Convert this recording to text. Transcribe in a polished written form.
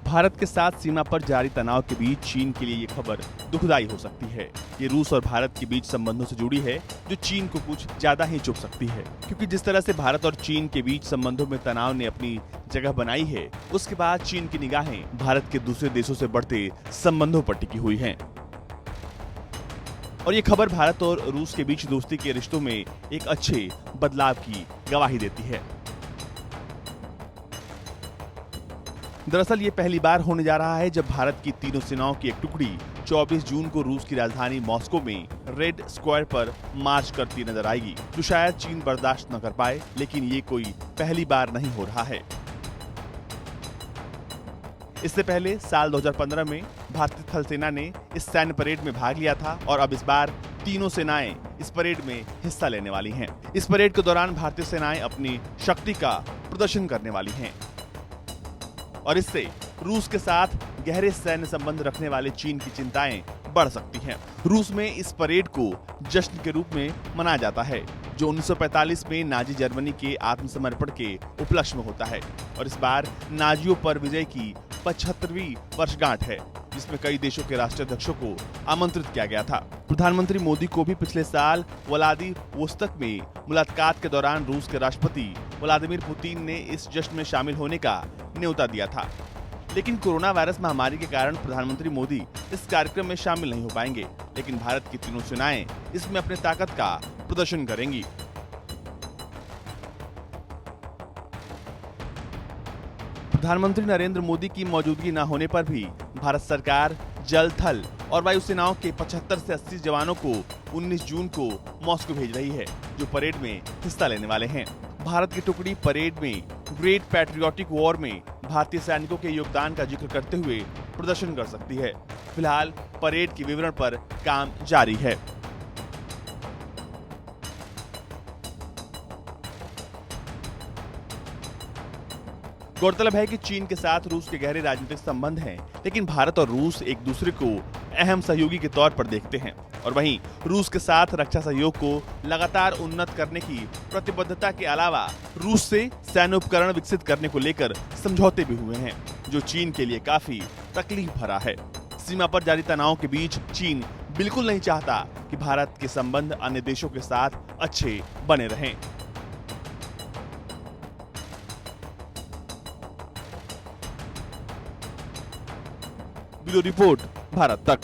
भारत के साथ सीमा पर जारी तनाव के बीच चीन के लिए ये खबर दुखदाई हो सकती है। ये रूस और भारत के बीच संबंधों से जुड़ी है, जो चीन को कुछ ज्यादा ही चुभ सकती है, क्योंकि जिस तरह से भारत और चीन के बीच संबंधों में तनाव ने अपनी जगह बनाई है, उसके बाद चीन की निगाहें भारत के दूसरे देशों से बढ़ते संबंधों पर टिकी हुई हैं। और ये खबर भारत और रूस के बीच दोस्ती के रिश्तों में एक अच्छे बदलाव की गवाही देती है। दरअसल ये पहली बार होने जा रहा है जब भारत की तीनों सेनाओं की एक टुकड़ी 24 जून को रूस की राजधानी मॉस्को में रेड स्क्वायर पर मार्च करती नजर आएगी, जो शायद चीन बर्दाश्त न कर पाए, लेकिन ये कोई पहली बार नहीं हो रहा है। इससे पहले साल 2015 में भारतीय थल सेना ने इस सैन्य परेड में भाग लिया था और अब इस बार तीनों सेनाएं इस परेड में हिस्सा लेने वाली हैं। इस परेड के दौरान भारतीय सेनाएं अपनी शक्ति का प्रदर्शन करने वाली हैं और इससे रूस के साथ गहरे सैन्य संबंध रखने वाले चीन की चिंताएं बढ़ सकती हैं। रूस में इस परेड को जश्न के रूप में मनाया जाता है, जो 1945 में नाजी जर्मनी के आत्मसमर्पण के उपलक्ष्य में होता है और इस बार नाजियों पर विजय की 75वीं वर्षगांठ है, जिसमें कई देशों के राष्ट्राध्यक्षों को आमंत्रित किया गया था। प्रधानमंत्री मोदी को भी पिछले साल व्लादिवोस्तोक में मुलाकात के दौरान रूस के राष्ट्रपति व्लादिमीर पुतिन ने इस जश्न में शामिल होने का न्योता दिया था, लेकिन कोरोना वायरस महामारी के कारण प्रधानमंत्री मोदी इस कार्यक्रम में शामिल नहीं हो पाएंगे। लेकिन भारत की तीनों सेनाएं इसमें अपने ताकत का प्रदर्शन करेंगी। प्रधानमंत्री नरेंद्र मोदी की मौजूदगी न होने पर भी भारत सरकार जल, थल और वायु सेनाओं के 75 से 80 जवानों को 19 जून को मॉस्को भेज रही है, जो परेड में हिस्सा लेने वाले हैं। भारत की टुकड़ी परेड में ग्रेट पैट्रियोटिक वॉर में भारतीय सैनिकों के योगदान का जिक्र करते हुए प्रदर्शन कर सकती है। फिलहाल परेड के विवरण पर काम जारी है। गौरतलब है कि चीन के साथ रूस के गहरे राजनीतिक संबंध हैं, लेकिन भारत और रूस एक दूसरे को अहम सहयोगी के तौर पर देखते हैं और वहीं रूस के साथ रक्षा सहयोग को लगातार उन्नत करने की प्रतिबद्धता के अलावा रूस से सैन्य उपकरण विकसित करने को लेकर समझौते भी हुए हैं, जो चीन के लिए काफी तकलीफ भरा है। सीमा पर जारी तनाव के बीच चीन बिल्कुल नहीं चाहता कि भारत के संबंध अन्य देशों के साथ अच्छे बने रहें। ब्यूरो रिपोर्ट, भारत तक।